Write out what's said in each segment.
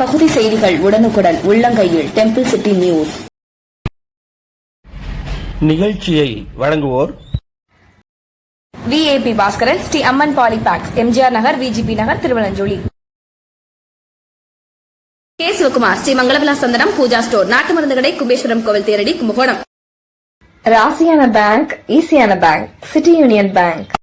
பகுதி செய்திகள் உடனுக்குடன் உள்ளங்கையில் டெம்பிள் சிட்டி நியூஸ் நிகழ்ச்சியை வழங்குவோர் விஏபி பாஸ்கரன், ஸ்ரீ அம்மன் பாலிபேக்ஸ், எம்ஜிஆர் நகர், விஜிபி நகர், திருவலஞ்சோலி. கே சிவகுமார், ஸ்ரீ மங்களவிலாஸ் சந்தனம் பூஜா ஸ்டோர், நாட்டு மருந்து கடை, குபேஸ்வரம் கோவில் தேரடி, கும்பகோணம். ராசியான பேங்க், ஈசியான பேங்க், சிட்டி யூனியன் பேங்க்.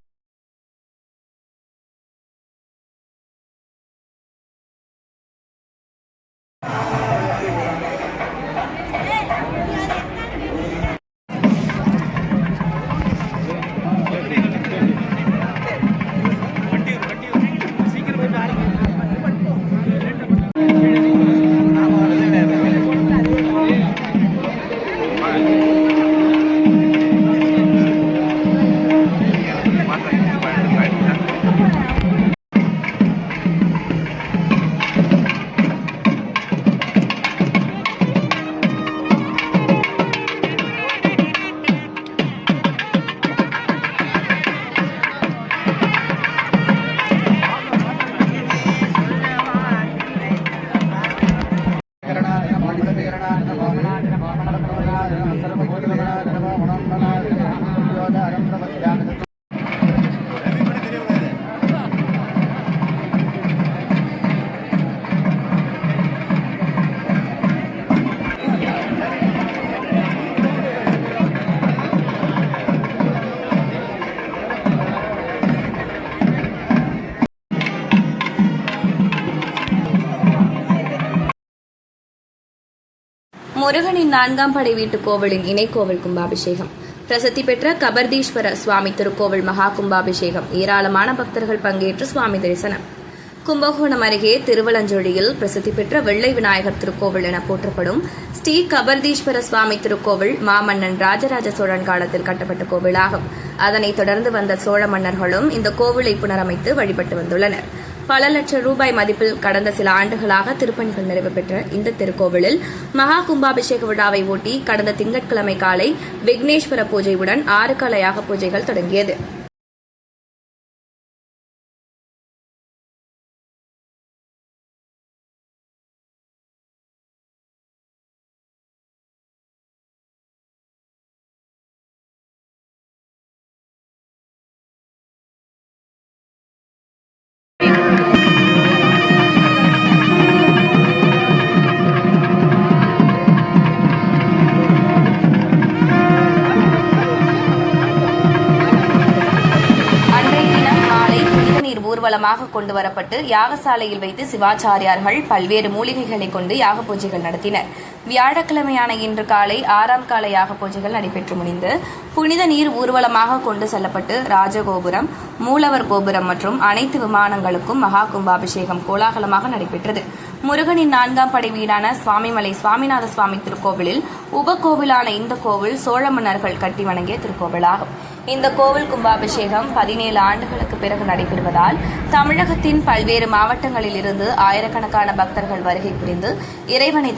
முருகனின் 4ஆம் படை வீட்டு கோவிலின் இணைக்கோவில் கும்பாபிஷேகம். பிரசித்தி பெற்ற கபர்தீஸ்வர சுவாமி திருக்கோவில் மகா கும்பாபிஷேகம். ஏராளமான பக்தர்கள் பங்கேற்று சுவாமி தரிசனம். கும்பகோணம் அருகே திருவலஞ்சொழியில் பிரசித்தி பெற்ற வெள்ளை விநாயகர் திருக்கோவில் என போற்றப்படும் ஸ்ரீ கபர்தீஸ்வர சுவாமி திருக்கோவில் மாமன்னன் ராஜராஜ சோழன் காலத்தில் கட்டப்பட்ட கோவிலாகும். அதனைத் தொடர்ந்து வந்த சோழ மன்னர்களும் இந்த கோவிலை புனரமைத்து வழிபட்டு வந்துள்ளனர். பல லட்சம் ரூபாய் மதிப்பில் கடந்த சில ஆண்டுகளாக திருப்பணிகள் நிறைவு பெற்ற இந்த திருக்கோவிலில் மகா கும்பாபிஷேக விழாவை ஒட்டி கடந்த திங்கட்கிழமை காலை விக்னேஸ்வர பூஜையுடன் 6 கால யாக பூஜைகள் தொடங்கியது. ஊர்வலமாக கொண்டு வரப்பட்டு யாகசாலையில் வைத்து சிவாச்சாரியார்கள் பல்வேறு மூலிகைகளை கொண்டு யாக பூஜைகள் நடத்தினர். வியாழக்கிழமையான இன்று காலை 6ஆம் கால யாக பூஜைகள் நடைபெற்று முடிந்து புனித நீர் ஊர்வலமாக கொண்டு செல்லப்பட்டு ராஜகோபுரம், மூலவர் கோபுரம் மற்றும் அனைத்து விமானங்களுக்கும் மகா கும்பாபிஷேகம் கோலாகலமாக நடைபெற்றது. முருகனின் 4ஆம் படை வீடான சுவாமிமலை சுவாமிநாத சுவாமி திருக்கோவிலில் உபகோவிலான இந்த கோவில் சோழ மன்னர்கள் கட்டி வணங்கிய திருக்கோவிலாகும். இந்த கோவில் கும்பாபிஷேகம் 17 ஆண்டுகளுக்கு பிறகு நடைபெறுவதால் தமிழகத்தின் பல்வேறு மாவட்டங்களில் இருந்து ஆயிரக்கணக்கான பக்தர்கள் வருகை புரிந்து இறைவனை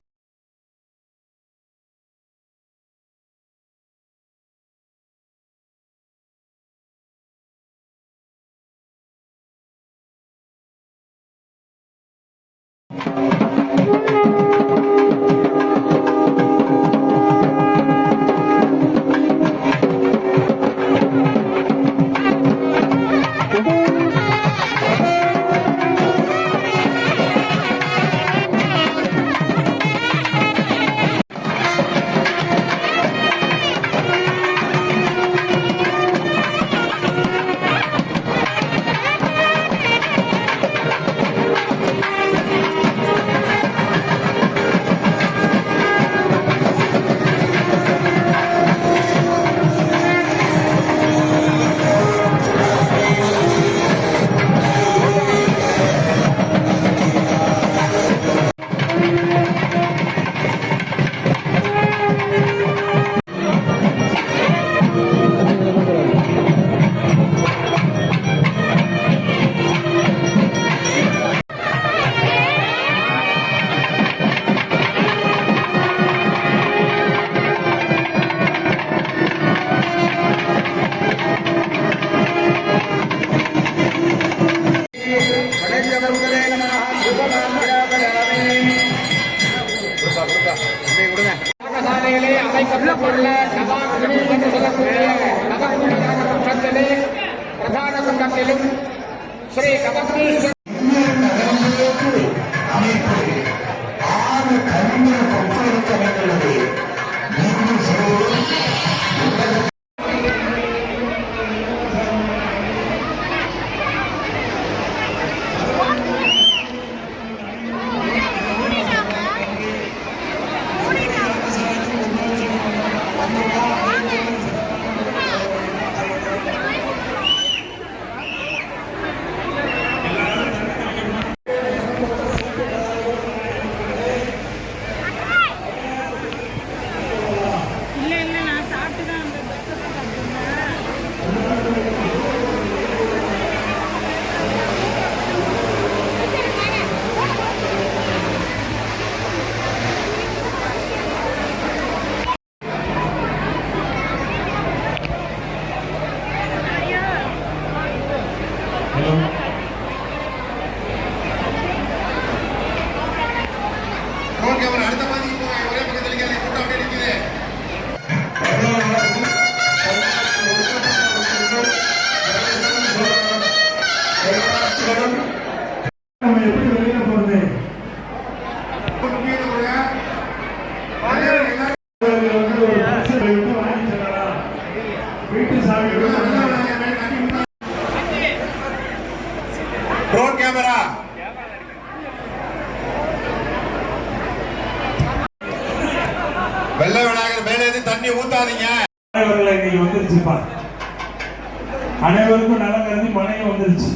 சாலையிலே அமைக்கப்பட்டுள்ள நவாக்குடி என்று சொல்லக்கூடிய நவகுண்டகர குன்றத்திலே பிரதான குண்டத்திலும் ஸ்ரீ கபந்தீஸ்வரர் வெள்ளை விநாயகர் மேலே தண்ணி ஊத்தாதீங்க. வந்துருச்சுப்பா, அனைவருக்கும் நலம் கருதி மனையும் வந்துருச்சு.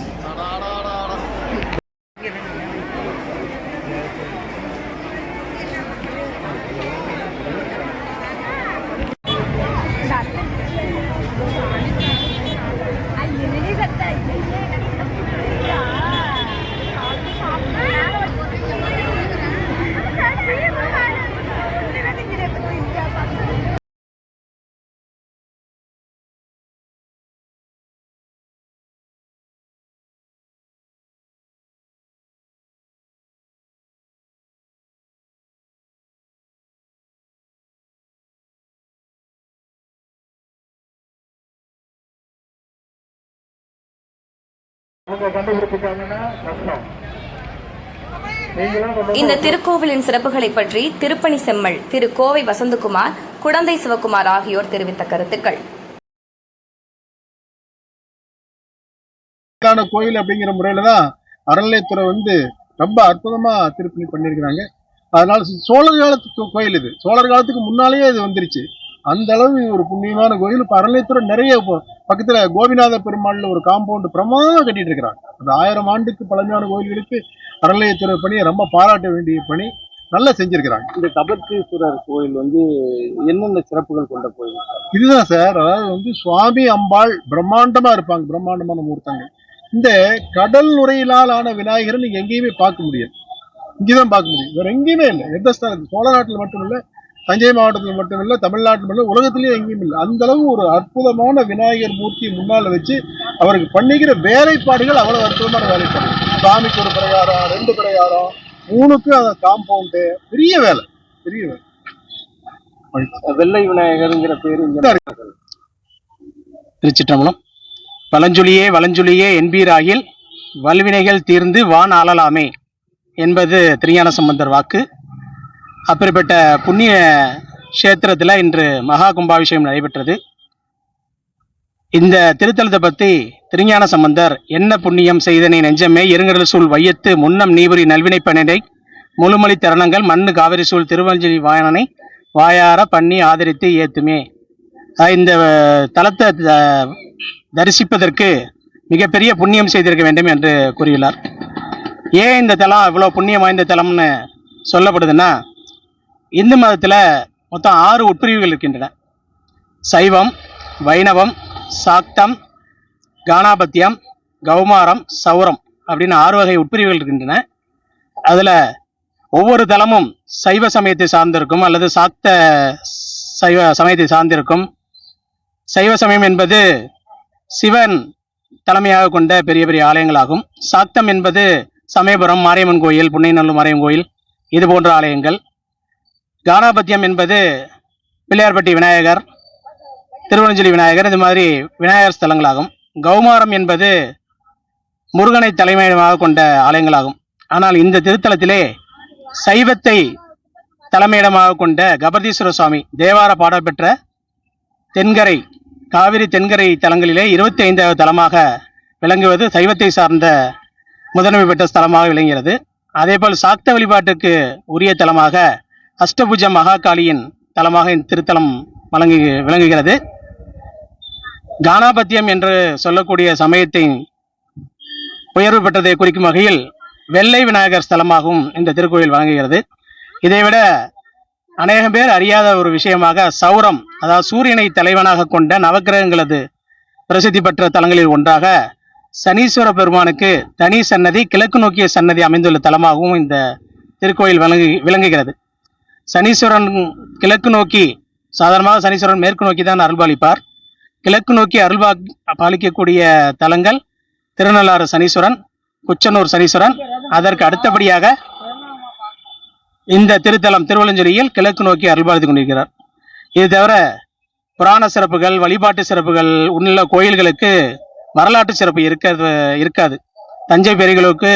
இந்த திருக்கோவிலின் சிறப்புகளை பற்றி திருப்பணி செம்மல் திரு கோவை வசந்தகுமார், குடந்தை சிவகுமார் ஆகியோர் தெரிவித்த கருத்துக்கள். கோயில் அப்படிங்கிற முறையில தான் அறநிலையத்துறை ரொம்ப அற்புதமா திருப்பணி பண்ணிருக்கிறாங்க. அதனால சோழர் காலத்துக்கு கோயில் இது, சோழர் காலத்துக்கு முன்னாலேயே இது வந்துருச்சு. அந்த அளவு ஒரு புண்ணியமான கோயில். இப்ப அறநிலையத்துறை நிறைய பக்கத்துல கோபிநாத பெருமாள்ல ஒரு காம்பவுண்ட் பிரமாதமா கட்டிட்டு இருக்கிறாங்க. அந்த 1000 ஆண்டுக்கு பழமையான கோயில்களுக்கு அறநிலையத்துறை பணியை ரொம்ப பாராட்ட வேண்டிய பணி நல்லா செஞ்சிருக்கிறாங்க. இந்த கபர்த்தீஸ்வரர் கோயில் என்னென்ன சிறப்புகள் கொண்ட கோயில்? இதுதான் சார், அதாவது சுவாமி அம்பாள் பிரம்மாண்டமா இருப்பாங்க, பிரம்மாண்டமான மூர்த்தங்கள். இந்த கடல் நுரையிலால் ஆன விநாயகரை நீங்க எங்கேயுமே பார்க்க முடியாது, இங்கேதான் பார்க்க முடியும், வேற எங்கேயுமே இல்லை. எந்த ஸ்தலத்தில், சோழ நாட்டில் மட்டும் இல்லை, தஞ்சை மாவட்டத்தில் மட்டும் இல்லை, தமிழ்நாட்டில் மட்டும் இல்லை, உலகத்திலேயே எங்கேயும் இல்லை. அந்த அளவு ஒரு அற்புதமான விநாயகர் மூர்த்தி முன்னால வச்சு அவருக்கு பண்ணிக்கிற வேலைப்பாடுகள் அவ்வளவு அற்புதமான வேலைப்பாடு. சாமிக்கு ஒரு பிரகாரம், 2 பிரகாரம், 3க்கும் அந்த காம்பவுண்டு, பெரிய வேலை, பெரிய வேலை. வெள்ளை விநாயகர்ங்கிற பேரு திருச்சிற்றம்பலம். வலஞ்சொலியே வலஞ்சொலியே என்பீராகில் வல்வினைகள் தீர்ந்து வான் ஆளலாமே என்பது திருஞான சம்பந்தர் வாக்கு. அப்படிப்பட்ட புண்ணிய கஷேத்திரத்தில் இன்று மகா கும்பாபிஷேகம் நடைபெற்றது. இந்த திருத்தலத்தை பற்றி திருஞான சம்பந்தர், என்ன புண்ணியம் செய்தனை நெஞ்சமே இருங்கடல் சூழ் வையத்து முன்னம் நீபுரி நல்வினை பணினை முழுமொழி தருணங்கள் மண்ணு காவிரி சூழ் திருவஞ்சலி வாயனனை வாயார பண்ணி ஆதரித்து ஏத்துமே. இந்த தலத்தை தரிசிப்பதற்கு மிகப்பெரிய புண்ணியம் செய்திருக்க வேண்டும் என்று கூறியுள்ளார். ஏன் இந்த தலம் இவ்வளோ புண்ணியம் வாய்ந்த தலம்னு சொல்லப்படுதுன்னா, இந்து மதத்தில் மொத்தம் 6 உட்பிரிவுகள் இருக்கின்றன. சைவம், வைணவம், சாக்தம், கானாபத்தியம், கௌமாரம், சௌரம் அப்படின்னு 6 வகை உட்பிரிவுகள் இருக்கின்றன. அதில் ஒவ்வொரு தலமும் சைவ சமயத்தை சார்ந்திருக்கும் அல்லது சாக்த சைவ சமயத்தை சார்ந்திருக்கும். சைவ சமயம் என்பது சிவன் தலைமையாக கொண்ட பெரிய பெரிய ஆலயங்களாகும். சாக்தம் என்பது சமயபுரம் மாரியம்மன் கோயில், புன்னைநல்லூர் மாரியம்மன் கோயில், இது போன்ற ஆலயங்கள். கானாபத்தியம் என்பது பிள்ளையார்பட்டி விநாயகர், திருவனஞ்சலி விநாயகர், இது மாதிரி விநாயகர் ஸ்தலங்களாகும். கௌமாரம் என்பது முருகனை தலைமையிடமாக கொண்ட ஆலயங்களாகும். ஆனால் இந்த திருத்தலத்திலே சைவத்தை தலைமையிடமாக கொண்ட கபர்தீஸ்வர சுவாமி தேவார பாடல் தென்கரை காவிரி தென்கரை தலங்களிலே 25வது தலமாக விளங்குவது சைவத்தை சார்ந்த முதன்மை பெற்ற ஸ்தலமாக விளங்குகிறது. அதேபோல் சாக்த வழிபாட்டுக்கு உரிய தலமாக அஷ்டபுஜ மகாகாளியின் தலமாக இந்த திருத்தலம் விளங்குகிறது. கானாபத்தியம் என்று சொல்லக்கூடிய சமயத்தின் உயர்வு பெற்றதை குறிக்கும் வகையில் வெள்ளை விநாயகர் ஸ்தலமாகவும் இந்த திருக்கோயில் வழங்குகிறது. இதைவிட அநேகம் பேர் அறியாத ஒரு விஷயமாக சௌரம், அதாவது சூரியனை தலைவனாக கொண்ட நவக்கிரகங்களது பிரசித்தி பெற்ற தலங்களில் ஒன்றாக சனீஸ்வர பெருமானுக்கு தனி சன்னதி, கிழக்கு நோக்கிய சன்னதி அமைந்துள்ள தலமாகவும் இந்த திருக்கோயில் விளங்குகிறது. சனீஸ்வரன் கிழக்கு நோக்கி, சாதாரணமாக சனீஸ்வரன் மேற்கு நோக்கி தான் அருள்பாலிப்பார். கிழக்கு நோக்கி பாலிக்கக்கூடிய தலங்கள் திருநள்ளாறு சனீஸ்வரன், குச்சனூர் சனீஸ்வரன். அதற்கு அடுத்தபடியாக இந்த திருத்தலம் திருவலஞ்சொலியில் கிழக்கு நோக்கி அருள்பாலித்துக் கொண்டிருக்கிறார். இது தவிர புராண சிறப்புகள், வழிபாட்டு சிறப்புகள் உள்ள கோயில்களுக்கு வரலாற்று சிறப்பு இருக்காது. தஞ்சை பெரியகளுக்கு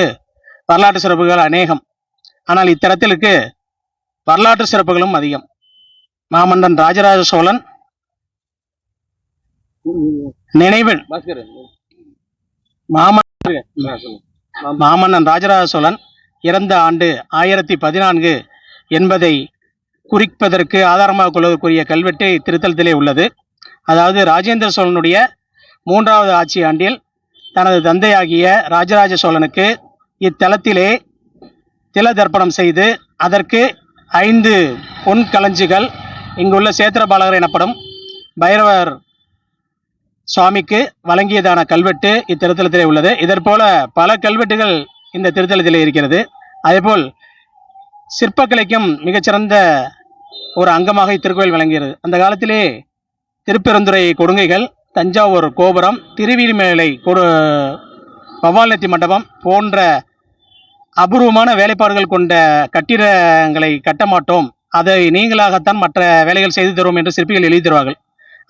வரலாற்று சிறப்புகள் அநேகம். ஆனால் இத்தலத்திற்கு வரலாற்று சிறப்புகளும் அதிகம். மாமன்னன் ராஜராஜ சோழன் நினைவில் மாமன்னன் ராஜராஜ சோழன் இறந்த ஆண்டு 1014 என்பதை குறிப்பதற்கு ஆதாரமாக கொள்வதற்குரிய கல்வெட்டு திருத்தலத்திலே உள்ளது. அதாவது ராஜேந்திர சோழனுடைய 3வது ஆட்சி ஆண்டில் தனது தந்தையாகிய ராஜராஜ சோழனுக்கு இத்தலத்திலே தில தர்ப்பணம் செய்து அதற்கு 5 பொன் களஞ்சிகள் இங்குள்ள சேத்திரபாலகர் எனப்படும் பைரவர் சுவாமிக்கு வழங்கியதான கல்வெட்டு இத்திருத்தலத்திலே உள்ளது. இதற்போல பல கல்வெட்டுகள் இந்த திருத்தலத்திலே இருக்கிறது. அதேபோல் சிற்பக்கலைக்கும் மிகச்சிறந்த ஒரு அங்கமாக இத்திருக்கோயில் விளங்குகிறது. அந்த காலத்திலே திருப்பெருந்துறை கொடுங்கைகள், தஞ்சாவூர் கோபுரம், திருவீரிமலை பவால்நத்தி மண்டபம் போன்ற அபூர்வமான வேலைப்பாடுகள் கொண்ட கட்டிடங்களை கட்ட மாட்டோம், அதை நீங்களாகத்தான் மற்ற வேலைகள் செய்து தருவோம் என்று சிற்பிகள் எழுதி தருவார்கள்.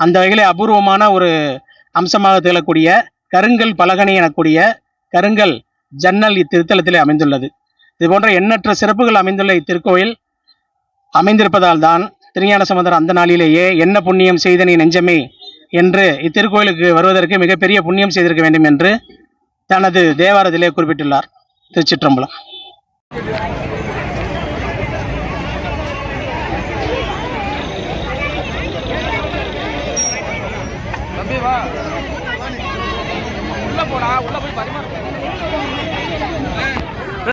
அந்த வகையிலே அபூர்வமான ஒரு அம்சமாக திகழக்கூடிய கருங்கல் பலகணி எனக்கூடிய கருங்கல் ஜன்னல் இத்திருத்தலத்திலே அமைந்துள்ளது. இது போன்ற எண்ணற்ற சிறப்புகள் அமைந்துள்ள இத்திருக்கோயில் அமைந்திருப்பதால் தான் திருஞான சம்பந்தர் அந்த நாளிலேயே என்ன புண்ணியம் செய்த நீ நெஞ்சமே என்று இத்திருக்கோயிலுக்கு வருவதற்கு மிகப்பெரிய புண்ணியம் செய்திருக்க வேண்டும் என்று தனது தேவாரத்திலே குறிப்பிட்டுள்ளார். திருச்சிற்றம்பலம். உள்ள போடா, உள்ள போய் பரிமாற